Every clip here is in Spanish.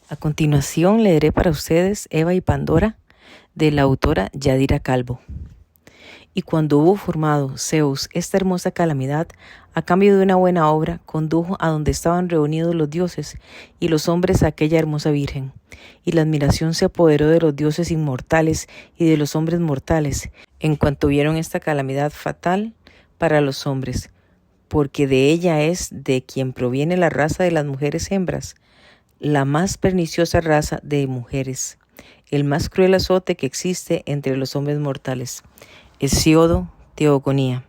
A continuación leeré para ustedes Eva y Pandora, de la autora Yadira Calvo. Y cuando hubo formado Zeus esta hermosa calamidad, a cambio de una buena obra, condujo a donde estaban reunidos los dioses y los hombres a aquella hermosa virgen. Y la admiración se apoderó de los dioses inmortales y de los hombres mortales, en cuanto vieron esta calamidad fatal para los hombres, porque de ella es de quien proviene la raza de las mujeres hembras, la más perniciosa raza de mujeres, el más cruel azote que existe entre los hombres mortales. Hesíodo, Teogonía.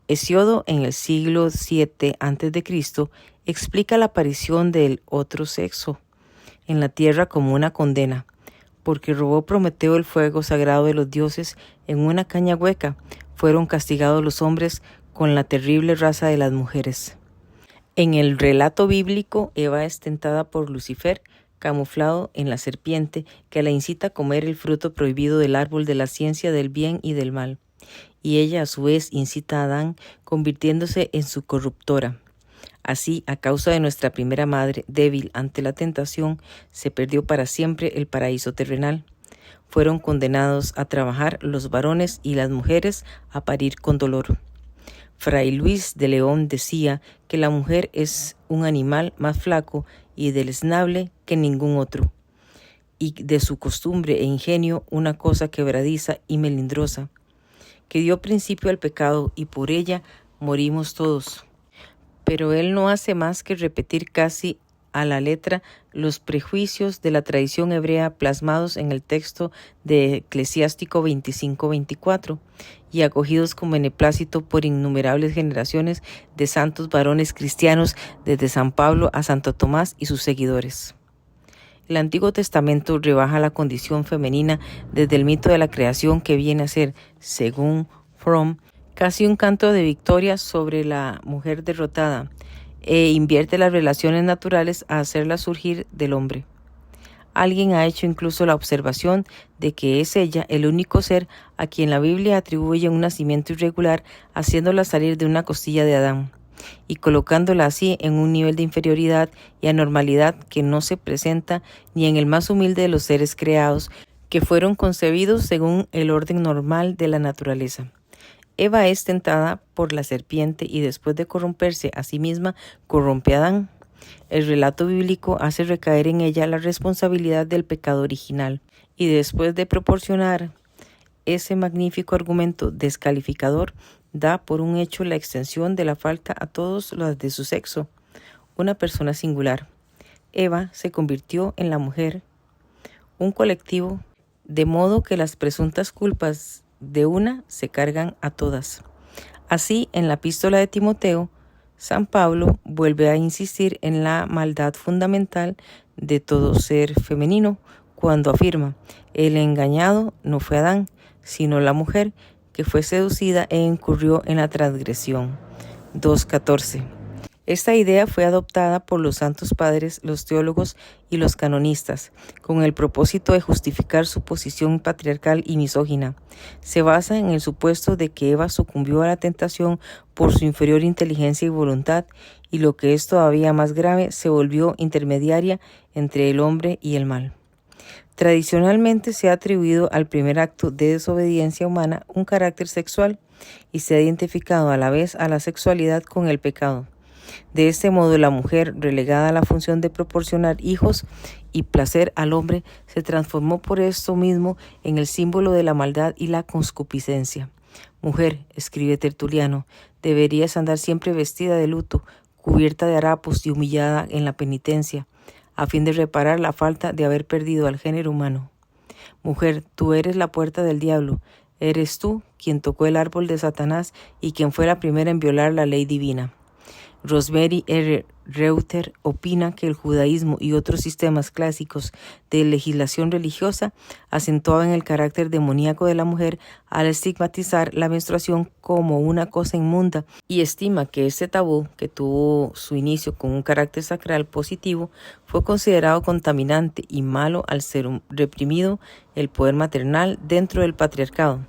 Hesíodo, en el siglo VII a.C., explica la aparición del otro sexo en la tierra como una condena, porque robó Prometeo el fuego sagrado de los dioses en una caña hueca. Fueron castigados los hombres con la terrible raza de las mujeres. En el relato bíblico, Eva es tentada por Lucifer, camuflado en la serpiente, que la incita a comer el fruto prohibido del árbol de la ciencia del bien y del mal. Y ella, a su vez, incita a Adán, convirtiéndose en su corruptora. Así, a causa de nuestra primera madre, débil ante la tentación, se perdió para siempre el paraíso terrenal. Fueron condenados a trabajar los varones y las mujeres a parir con dolor. Fray Luis de León decía que la mujer es un animal más flaco y deleznable que ningún otro, y de su costumbre e ingenio una cosa quebradiza y melindrosa, que dio principio al pecado y por ella morimos todos. Pero él no hace más que repetir casi a la letra los prejuicios de la tradición hebrea plasmados en el texto de Eclesiástico 25:24 y acogidos con beneplácito por innumerables generaciones de santos varones cristianos desde San Pablo a Santo Tomás y sus seguidores. El Antiguo Testamento rebaja la condición femenina desde el mito de la creación, que viene a ser, según Fromm, casi un canto de victoria sobre la mujer derrotada, e invierte las relaciones naturales a hacerlas surgir del hombre. Alguien ha hecho incluso la observación de que es ella el único ser a quien la Biblia atribuye un nacimiento irregular, haciéndola salir de una costilla de Adán, y colocándola así en un nivel de inferioridad y anormalidad que no se presenta ni en el más humilde de los seres creados, que fueron concebidos según el orden normal de la naturaleza. Eva es tentada por la serpiente y después de corromperse a sí misma, corrompe a Adán. El relato bíblico hace recaer en ella la responsabilidad del pecado original, y después de proporcionar ese magnífico argumento descalificador, da por un hecho la extensión de la falta a todos los de su sexo, una persona singular. Eva se convirtió en la mujer, un colectivo, de modo que las presuntas culpas de una se cargan a todas. Así, en la epístola de Timoteo, San Pablo vuelve a insistir en la maldad fundamental de todo ser femenino cuando afirma: el engañado no fue Adán, sino la mujer, que fue seducida e incurrió en la transgresión. 2:14. Esta idea fue adoptada por los santos padres, los teólogos y los canonistas, con el propósito de justificar su posición patriarcal y misógina. Se basa en el supuesto de que Eva sucumbió a la tentación por su inferior inteligencia y voluntad, y lo que es todavía más grave, se volvió intermediaria entre el hombre y el mal. Tradicionalmente se ha atribuido al primer acto de desobediencia humana un carácter sexual, y se ha identificado a la vez a la sexualidad con el pecado. De este modo, la mujer, relegada a la función de proporcionar hijos y placer al hombre, se transformó por esto mismo en el símbolo de la maldad y la concupiscencia. Mujer, escribe Tertuliano, deberías andar siempre vestida de luto, cubierta de harapos y humillada en la penitencia, a fin de reparar la falta de haber perdido al género humano. Mujer, tú eres la puerta del diablo, eres tú quien tocó el árbol de Satanás y quien fue la primera en violar la ley divina. Rosemary R. Reuter opina que el judaísmo y otros sistemas clásicos de legislación religiosa acentuaban el carácter demoníaco de la mujer al estigmatizar la menstruación como una cosa inmunda, y estima que este tabú, que tuvo su inicio con un carácter sacral positivo, fue considerado contaminante y malo al ser reprimido el poder maternal dentro del patriarcado.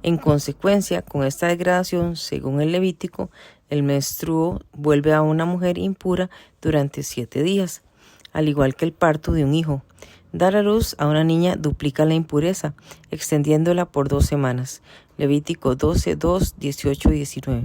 En consecuencia, con esta degradación, según el Levítico, el menstruo vuelve a una mujer impura durante 7 días. al igual que el parto de un hijo. Dar a luz a una niña duplica la impureza, extendiéndola por 2 semanas. Levítico 12, 2, 18 y 19.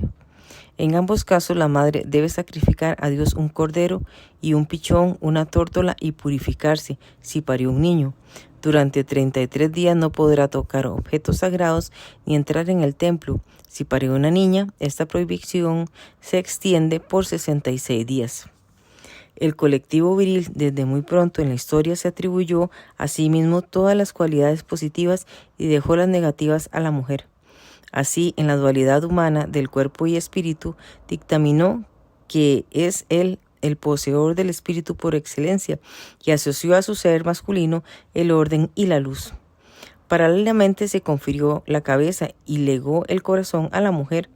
En ambos casos, la madre debe sacrificar a Dios un cordero y un pichón, una tórtola, y purificarse si parió un niño. Durante 33 días no podrá tocar objetos sagrados ni entrar en el templo. Si parió una niña, esta prohibición se extiende por 66 días. El colectivo viril desde muy pronto en la historia se atribuyó a sí mismo todas las cualidades positivas y dejó las negativas a la mujer. Así, en la dualidad humana del cuerpo y espíritu, dictaminó que es él el poseedor del espíritu por excelencia y asoció a su ser masculino el orden y la luz. Paralelamente se confirió la cabeza y legó el corazón a la mujer,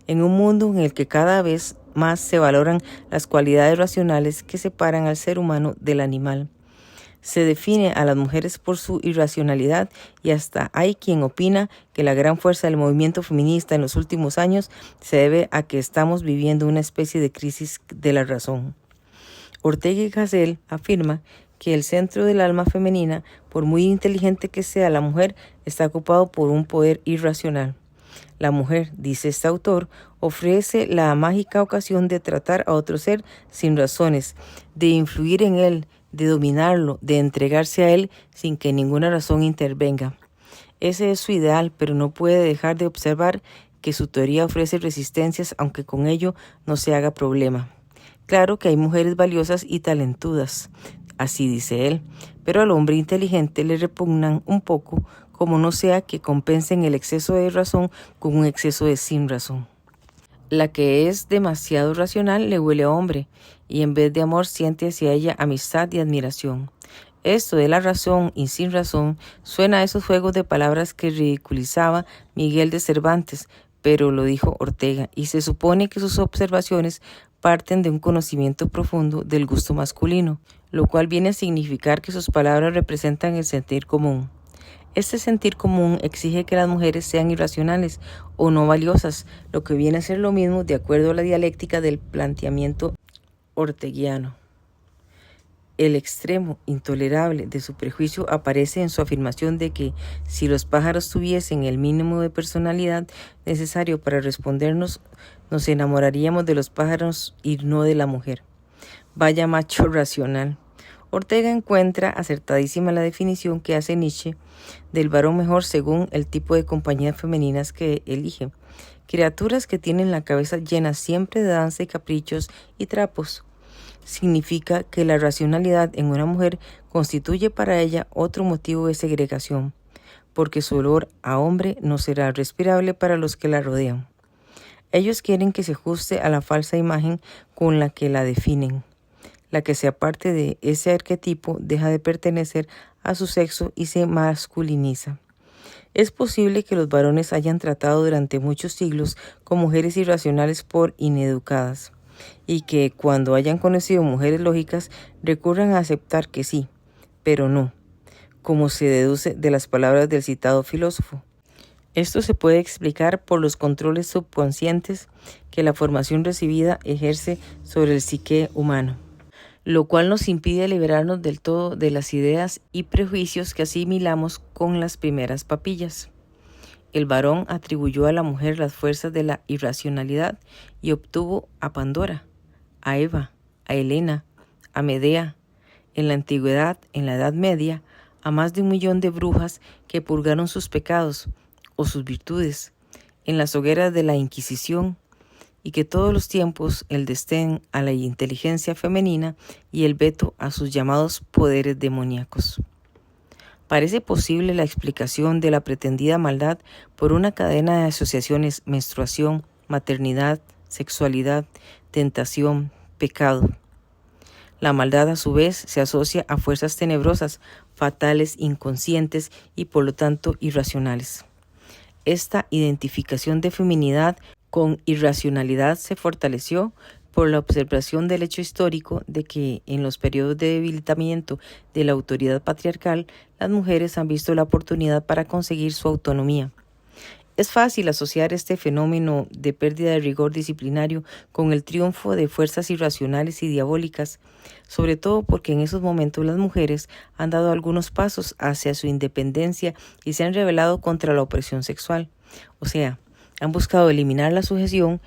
en un mundo en el que cada vez más se valoran las cualidades racionales que separan al ser humano del animal. Se define a las mujeres por su irracionalidad y hasta hay quien opina que la gran fuerza del movimiento feminista en los últimos años se debe a que estamos viviendo una especie de crisis de la razón. Ortega y Gasset afirma que el centro del alma femenina, por muy inteligente que sea la mujer, está ocupado por un poder irracional. La mujer, dice este autor, ofrece la mágica ocasión de tratar a otro ser sin razones, de influir en él, de dominarlo, de entregarse a él sin que ninguna razón intervenga. Ese es su ideal, pero no puede dejar de observar que su teoría ofrece resistencias, aunque con ello no se haga problema. Claro que hay mujeres valiosas y talentudas, así dice él, pero al hombre inteligente le repugnan un poco, como no sea que compensen el exceso de razón con un exceso de sin razón. La que es demasiado racional le huele a hombre, y en vez de amor siente hacia ella amistad y admiración. Esto de la razón y sin razón suena a esos juegos de palabras que ridiculizaba Miguel de Cervantes, pero lo dijo Ortega, y se supone que sus observaciones parten de un conocimiento profundo del gusto masculino, lo cual viene a significar que sus palabras representan el sentir común. Este sentir común exige que las mujeres sean irracionales o no valiosas, lo que viene a ser lo mismo de acuerdo a la dialéctica del planteamiento orteguiano. El extremo intolerable de su prejuicio aparece en su afirmación de que si los pájaros tuviesen el mínimo de personalidad necesario para respondernos, nos enamoraríamos de los pájaros y no de la mujer. Vaya macho racional. Ortega encuentra acertadísima la definición que hace Nietzsche del varón mejor según el tipo de compañías femeninas que elige. Criaturas que tienen la cabeza llena siempre de danza y caprichos y trapos. Significa que la racionalidad en una mujer constituye para ella otro motivo de segregación, porque su olor a hombre no será respirable para los que la rodean. Ellos quieren que se ajuste a la falsa imagen con la que la definen. La que se aparte de ese arquetipo deja de pertenecer a su sexo y se masculiniza. Es posible que los varones hayan tratado durante muchos siglos con mujeres irracionales por ineducadas, y que cuando hayan conocido mujeres lógicas recurran a aceptar que sí, pero no, como se deduce de las palabras del citado filósofo. Esto se puede explicar por los controles subconscientes que la formación recibida ejerce sobre el psique humano, lo cual nos impide liberarnos del todo de las ideas y prejuicios que asimilamos con las primeras papillas. El varón atribuyó a la mujer las fuerzas de la irracionalidad y obtuvo a Pandora, a Eva, a Helena, a Medea, en la antigüedad, en la Edad Media, a más de 1 millón de brujas que purgaron sus pecados o sus virtudes en las hogueras de la Inquisición, y que todos los tiempos el desdén a la inteligencia femenina y el veto a sus llamados poderes demoníacos. Parece posible la explicación de la pretendida maldad por una cadena de asociaciones: menstruación, maternidad, sexualidad, tentación, pecado. La maldad a su vez se asocia a fuerzas tenebrosas, fatales, inconscientes y por lo tanto irracionales. Esta identificación de feminidad con irracionalidad se fortaleció por la observación del hecho histórico de que en los periodos de debilitamiento de la autoridad patriarcal, las mujeres han visto la oportunidad para conseguir su autonomía. Es fácil asociar este fenómeno de pérdida de rigor disciplinario con el triunfo de fuerzas irracionales y diabólicas, sobre todo porque en esos momentos las mujeres han dado algunos pasos hacia su independencia y se han rebelado contra la opresión sexual. O sea, han buscado eliminar la sujeción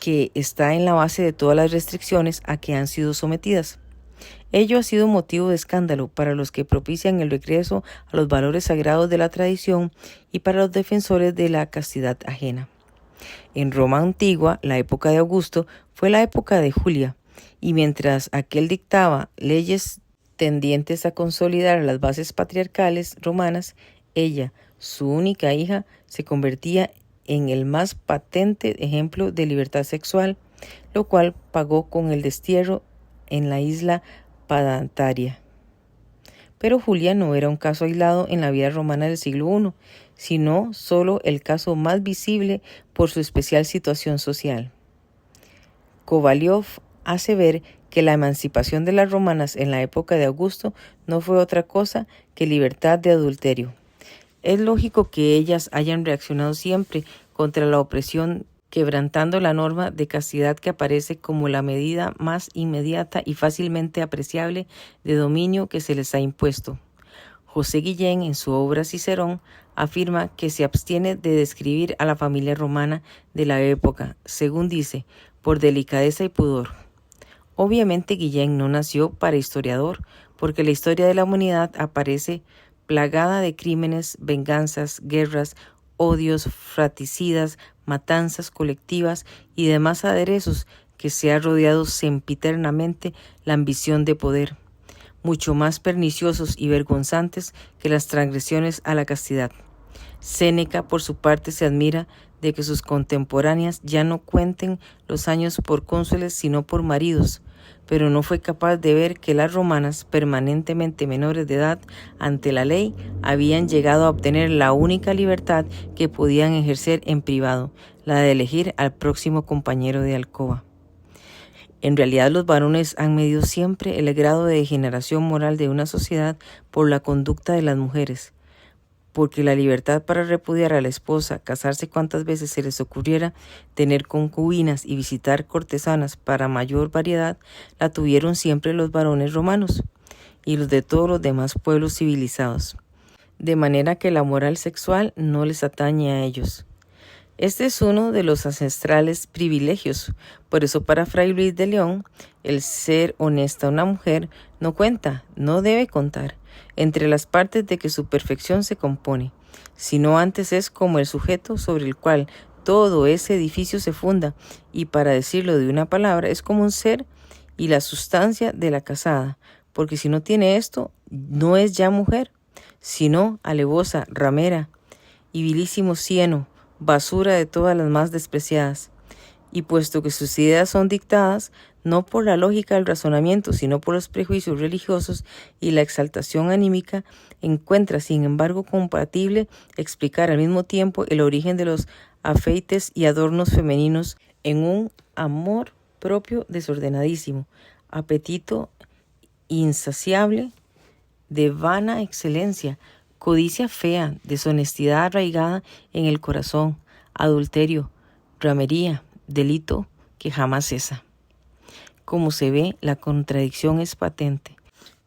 que está en la base de todas las restricciones a que han sido sometidas. Ello ha sido motivo de escándalo para los que propician el regreso a los valores sagrados de la tradición y para los defensores de la castidad ajena. En Roma antigua, la época de Augusto fue la época de Julia, y mientras aquel dictaba leyes tendientes a consolidar las bases patriarcales romanas, ella, su única hija, se convertía en el más patente ejemplo de libertad sexual, lo cual pagó con el destierro en la isla Padantaria. Pero Julia no era un caso aislado en la vida romana del siglo I, sino solo el caso más visible por su especial situación social. Kovalyov hace ver que la emancipación de las romanas en la época de Augusto no fue otra cosa que libertad de adulterio. Es lógico que ellas hayan reaccionado siempre contra la opresión, quebrantando la norma de castidad que aparece como la medida más inmediata y fácilmente apreciable de dominio que se les ha impuesto. José Guillén, en su obra Cicerón, afirma que se abstiene de describir a la familia romana de la época, según dice, por delicadeza y pudor. Obviamente Guillén no nació para historiador, porque la historia de la humanidad aparece plagada de crímenes, venganzas, guerras, odios fratricidas, matanzas colectivas y demás aderezos que se ha rodeado sempiternamente la ambición de poder, mucho más perniciosos y vergonzantes que las transgresiones a la castidad. Séneca, por su parte, se admira de que sus contemporáneas ya no cuenten los años por cónsules sino por maridos, pero no fue capaz de ver que las romanas, permanentemente menores de edad ante la ley, habían llegado a obtener la única libertad que podían ejercer en privado, la de elegir al próximo compañero de alcoba. En realidad, los varones han medido siempre el grado de degeneración moral de una sociedad por la conducta de las mujeres, porque la libertad para repudiar a la esposa, casarse cuantas veces se les ocurriera, tener concubinas y visitar cortesanas para mayor variedad, la tuvieron siempre los varones romanos y los de todos los demás pueblos civilizados, de manera que la moral sexual no les atañe a ellos. Este es uno de los ancestrales privilegios, por eso para Fray Luis de León, el ser honesta una mujer no cuenta, no debe contar, entre las partes de que su perfección se compone, sino antes es como el sujeto sobre el cual todo ese edificio se funda, y para decirlo de una palabra, es como un ser y la sustancia de la casada, porque si no tiene esto, no es ya mujer, sino alevosa, ramera y vilísimo cieno, basura de todas las más despreciadas. Y puesto que sus ideas son dictadas no por la lógica del razonamiento, sino por los prejuicios religiosos y la exaltación anímica, encuentra, sin embargo, compatible explicar al mismo tiempo el origen de los afeites y adornos femeninos en un amor propio desordenadísimo, apetito insaciable de vana excelencia, codicia fea, deshonestidad arraigada en el corazón, adulterio, ramería, delito que jamás cesa. Como se ve, la contradicción es patente.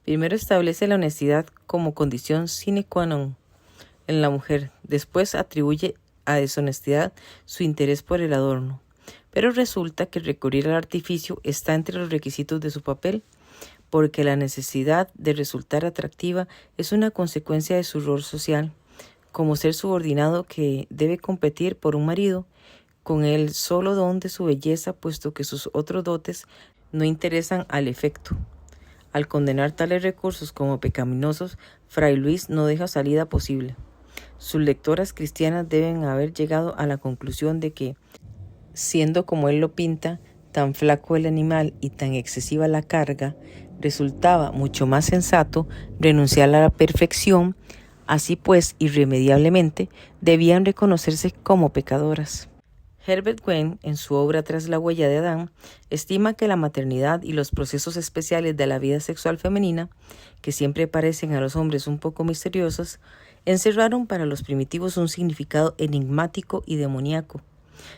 Primero establece la honestidad como condición sine qua non en la mujer, después atribuye a deshonestidad su interés por el adorno. Pero resulta que recurrir al artificio está entre los requisitos de su papel, porque la necesidad de resultar atractiva es una consecuencia de su rol social, como ser subordinado que debe competir por un marido, con el solo don de su belleza, puesto que sus otros dotes no interesan al efecto. Al condenar tales recursos como pecaminosos, Fray Luis no deja salida posible. Sus lectoras cristianas deben haber llegado a la conclusión de que, siendo como él lo pinta, tan flaco el animal y tan excesiva la carga, resultaba mucho más sensato renunciar a la perfección, así pues, irremediablemente, debían reconocerse como pecadoras. Herbert Wayne, en su obra Tras la huella de Adán, estima que la maternidad y los procesos especiales de la vida sexual femenina, que siempre parecen a los hombres un poco misteriosos, encerraron para los primitivos un significado enigmático y demoníaco.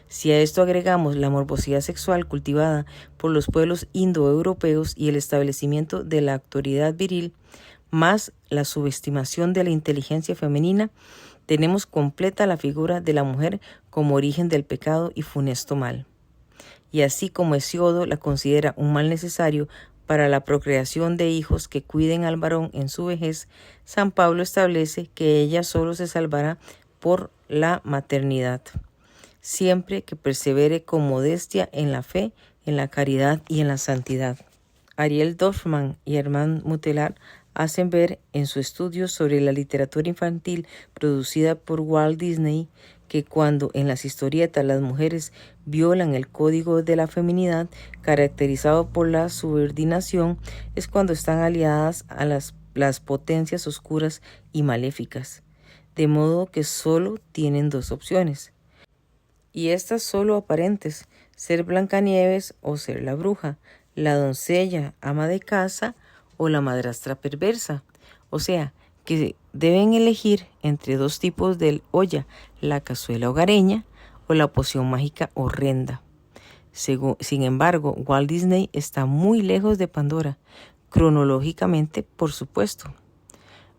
Si a esto agregamos la morbosidad sexual cultivada por los pueblos indoeuropeos y el establecimiento de la autoridad viril, más la subestimación de la inteligencia femenina, tenemos completa la figura de la mujer como origen del pecado y funesto mal. Y así como Hesíodo la considera un mal necesario para la procreación de hijos que cuiden al varón en su vejez, San Pablo establece que ella solo se salvará por la maternidad, siempre que persevere con modestia en la fe, en la caridad y en la santidad. Ariel Dorfman y Hermann Mutelar hacen ver en su estudio sobre la literatura infantil producida por Walt Disney que cuando en las historietas las mujeres violan el código de la feminidad caracterizado por la subordinación, es cuando están aliadas a las potencias oscuras y maléficas, de modo que solo tienen dos opciones, y estas solo aparentes: ser Blancanieves o ser la bruja, la doncella ama de casa o la madrastra perversa. O sea, que deben elegir entre dos tipos de olla: la cazuela hogareña o la poción mágica horrenda. Sin embargo, Walt Disney está muy lejos de Pandora, cronológicamente, por supuesto.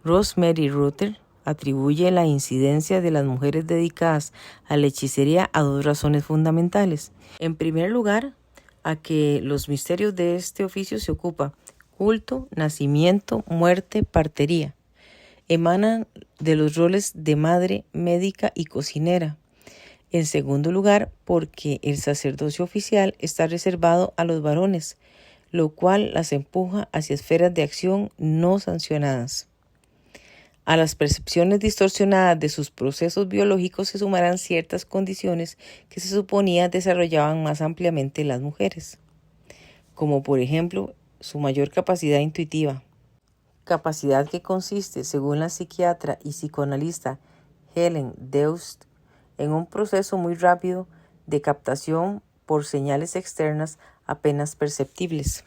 Rosemary Rutter atribuye la incidencia de las mujeres dedicadas a la hechicería a dos razones fundamentales. En primer lugar, a que los misterios de este oficio se ocupa: culto, nacimiento, muerte, partería. Emanan de los roles de madre, médica y cocinera. En segundo lugar, porque el sacerdocio oficial está reservado a los varones, lo cual las empuja hacia esferas de acción no sancionadas. A las percepciones distorsionadas de sus procesos biológicos se sumarán ciertas condiciones que se suponía desarrollaban más ampliamente las mujeres, como por ejemplo su mayor capacidad intuitiva, capacidad que consiste, según la psiquiatra y psicoanalista Helen Deust, en un proceso muy rápido de captación por señales externas apenas perceptibles.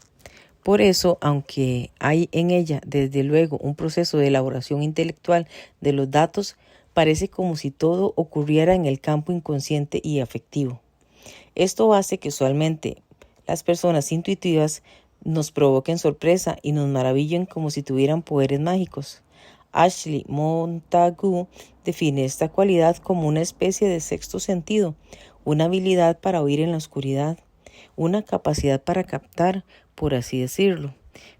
Por eso, aunque hay en ella desde luego un proceso de elaboración intelectual de los datos, parece como si todo ocurriera en el campo inconsciente y afectivo. Esto hace que usualmente las personas intuitivas nos provoquen sorpresa y nos maravillen como si tuvieran poderes mágicos. Ashley Montagu define esta cualidad como una especie de sexto sentido, una habilidad para oír en la oscuridad, una capacidad para captar, por así decirlo,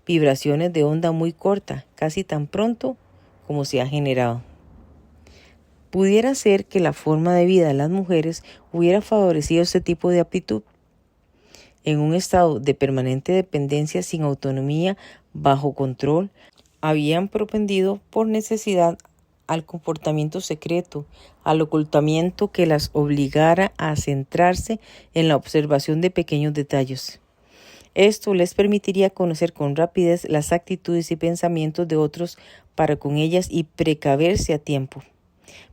vibraciones de onda muy corta, casi tan pronto como se ha generado. Pudiera ser que la forma de vida de las mujeres hubiera favorecido este tipo de aptitud. En un estado de permanente dependencia sin autonomía, bajo control, habían propendido por necesidad al comportamiento secreto, al ocultamiento que las obligara a centrarse en la observación de pequeños detalles. Esto les permitiría conocer con rapidez las actitudes y pensamientos de otros para con ellas y precaverse a tiempo.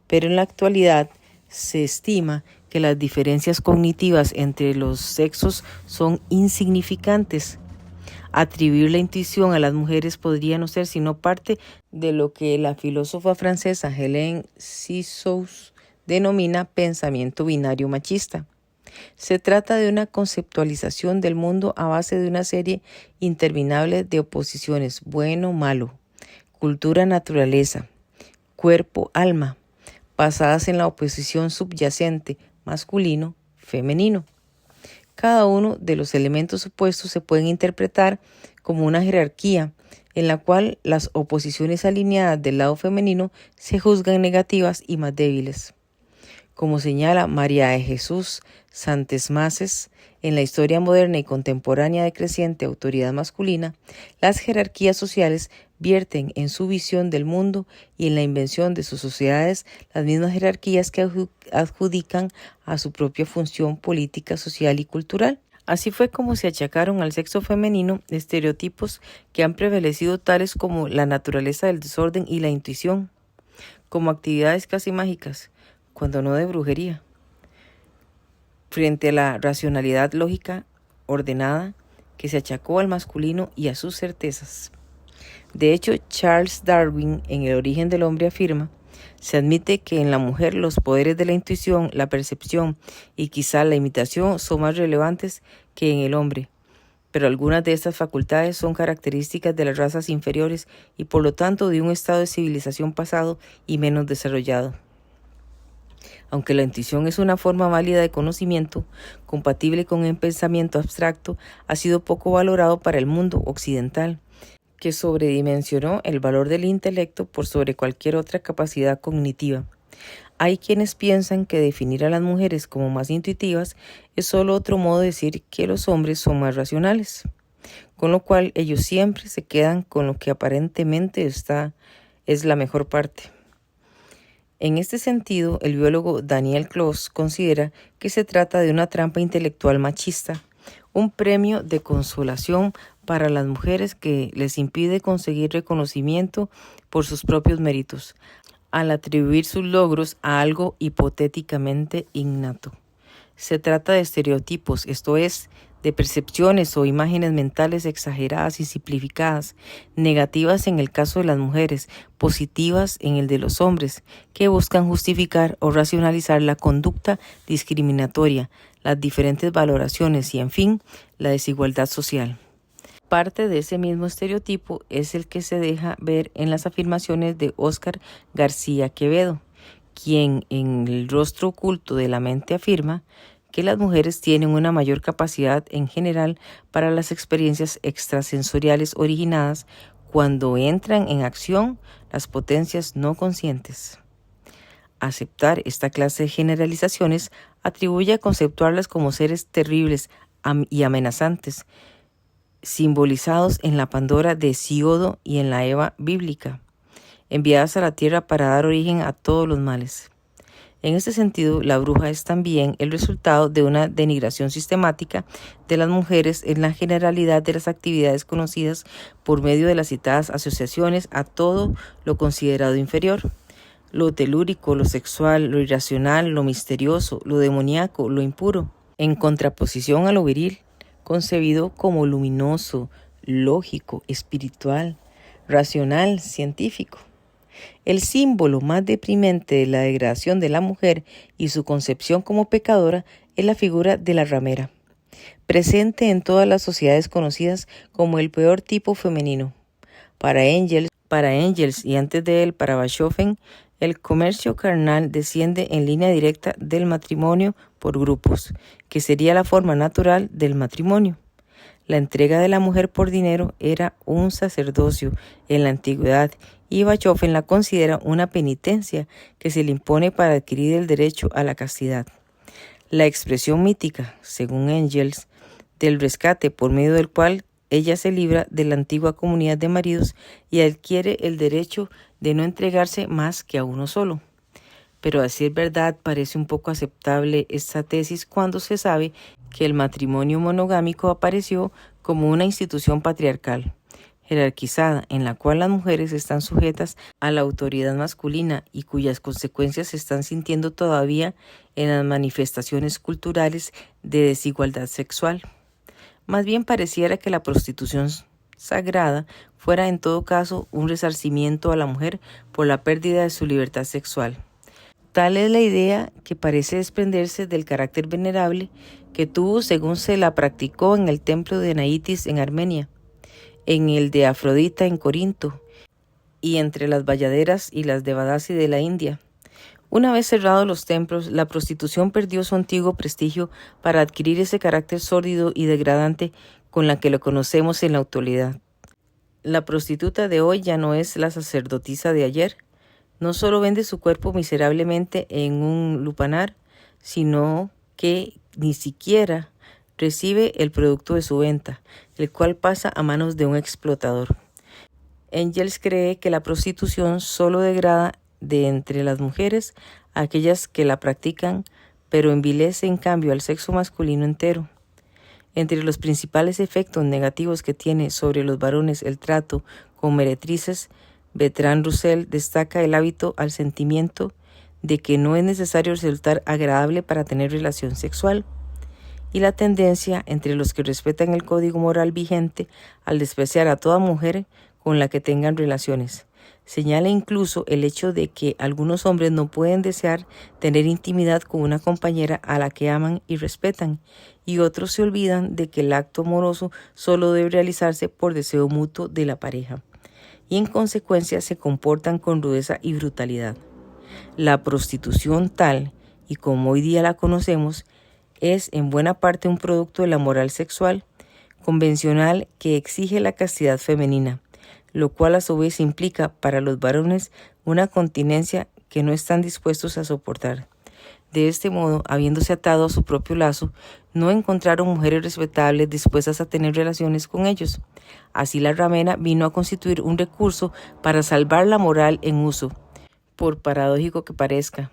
Pero en la actualidad se estima que las diferencias cognitivas entre los sexos son insignificantes. Atribuir la intuición a las mujeres podría no ser sino parte de lo que la filósofa francesa Hélène Cixous denomina pensamiento binario machista. Se trata de una conceptualización del mundo a base de una serie interminable de oposiciones: bueno-malo, cultura-naturaleza, cuerpo-alma, basadas en la oposición subyacente masculino-femenino. Cada uno de los elementos opuestos se pueden interpretar como una jerarquía en la cual las oposiciones alineadas del lado femenino se juzgan negativas y más débiles. Como señala María de Jesús Santesmaces, en la historia moderna y contemporánea de creciente autoridad masculina, las jerarquías sociales vierten en su visión del mundo y en la invención de sus sociedades las mismas jerarquías que adjudican a su propia función política, social y cultural. Así fue como se achacaron al sexo femenino estereotipos que han prevalecido, tales como la naturaleza del desorden y la intuición, como actividades casi mágicas, cuando no de brujería, frente a la racionalidad lógica ordenada que se achacó al masculino y a sus certezas. De hecho, Charles Darwin, en El origen del hombre, afirma: Se admite que en la mujer los poderes de la intuición, la percepción y quizá la imitación son más relevantes que en el hombre, pero algunas de estas facultades son características de las razas inferiores y por lo tanto de un estado de civilización pasado y menos desarrollado. Aunque la intuición es una forma válida de conocimiento, compatible con el pensamiento abstracto, ha sido poco valorado para el mundo occidental, que sobredimensionó el valor del intelecto por sobre cualquier otra capacidad cognitiva. Hay quienes piensan que definir a las mujeres como más intuitivas es solo otro modo de decir que los hombres son más racionales, con lo cual ellos siempre se quedan con lo que aparentemente es la mejor parte. En este sentido, el biólogo Daniel Close considera que se trata de una trampa intelectual machista, un premio de consolación para las mujeres que les impide conseguir reconocimiento por sus propios méritos, al atribuir sus logros a algo hipotéticamente innato. Se trata de estereotipos, esto es, de percepciones o imágenes mentales exageradas y simplificadas, negativas en el caso de las mujeres, positivas en el de los hombres, que buscan justificar o racionalizar la conducta discriminatoria, las diferentes valoraciones y, en fin, la desigualdad social. Parte de ese mismo estereotipo es el que se deja ver en las afirmaciones de Óscar García Quevedo, quien en El rostro oculto de la mente afirma que las mujeres tienen una mayor capacidad en general para las experiencias extrasensoriales originadas cuando entran en acción las potencias no conscientes. Aceptar esta clase de generalizaciones atribuye a conceptuarlas como seres terribles y amenazantes, simbolizados en la Pandora de Hesíodo y en la Eva bíblica, enviadas a la tierra para dar origen a todos los males. En este sentido, la bruja es también el resultado de una denigración sistemática de las mujeres en la generalidad de las actividades conocidas por medio de las citadas asociaciones a todo lo considerado inferior: lo telúrico, lo sexual, lo irracional, lo misterioso, lo demoníaco, lo impuro, en contraposición a lo viril, concebido como luminoso, lógico, espiritual, racional, científico. El símbolo más deprimente de la degradación de la mujer y su concepción como pecadora es la figura de la ramera, presente en todas las sociedades conocidas como el peor tipo femenino. Para Engels y antes de él para Bachofen, el comercio carnal desciende en línea directa del matrimonio por grupos, que sería la forma natural del matrimonio. La entrega de la mujer por dinero era un sacerdocio en la antigüedad y Bachofen la considera una penitencia que se le impone para adquirir el derecho a la castidad. La expresión mítica, según Engels, del rescate por medio del cual ella se libra de la antigua comunidad de maridos y adquiere el derecho de no entregarse más que a uno solo. Pero a decir verdad, parece un poco aceptable esta tesis cuando se sabe que el matrimonio monogámico apareció como una institución patriarcal, jerarquizada, en la cual las mujeres están sujetas a la autoridad masculina y cuyas consecuencias se están sintiendo todavía en las manifestaciones culturales de desigualdad sexual. Más bien pareciera que la prostitución sagrada fuera en todo caso un resarcimiento a la mujer por la pérdida de su libertad sexual. Tal es la idea que parece desprenderse del carácter venerable que tuvo según se la practicó en el templo de Naitis en Armenia, en el de Afrodita en Corinto y entre las Vayaderas y las Devadasi de la India. Una vez cerrados los templos, la prostitución perdió su antiguo prestigio para adquirir ese carácter sórdido y degradante con la que lo conocemos en la actualidad. La prostituta de hoy ya no es la sacerdotisa de ayer. No solo vende su cuerpo miserablemente en un lupanar, sino que ni siquiera recibe el producto de su venta, el cual pasa a manos de un explotador. Engels cree que la prostitución solo degrada de entre las mujeres a aquellas que la practican, pero envilece en cambio al sexo masculino entero. Entre los principales efectos negativos que tiene sobre los varones el trato con meretrices, Bertrand Russell destaca el hábito al sentimiento de que no es necesario resultar agradable para tener relación sexual, y la tendencia entre los que respetan el código moral vigente al despreciar a toda mujer con la que tengan relaciones, Señala incluso el hecho de que algunos hombres no pueden desear tener intimidad con una compañera a la que aman y respetan, y otros se olvidan de que el acto amoroso solo debe realizarse por deseo mutuo de la pareja, y en consecuencia se comportan con rudeza y brutalidad. La prostitución tal y como hoy día la conocemos es en buena parte un producto de la moral sexual convencional que exige la castidad femenina, lo cual a su vez implica para los varones una continencia que no están dispuestos a soportar. De este modo, habiéndose atado a su propio lazo, no encontraron mujeres respetables dispuestas a tener relaciones con ellos. Así la ramera vino a constituir un recurso para salvar la moral en uso, por paradójico que parezca,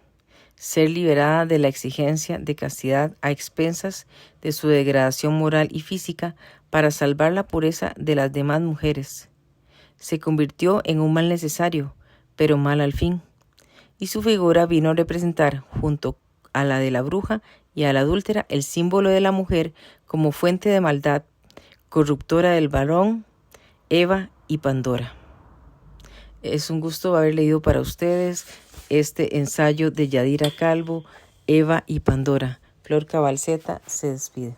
ser liberada de la exigencia de castidad a expensas de su degradación moral y física para salvar la pureza de las demás mujeres. Se convirtió en un mal necesario, pero mal al fin, y su figura vino a representar, junto a la de la bruja y a la adúltera, el símbolo de la mujer como fuente de maldad, corruptora del varón, Eva y Pandora. Es un gusto haber leído para ustedes este ensayo de Yadira Calvo, Eva y Pandora. Flor Cabalceta se despide.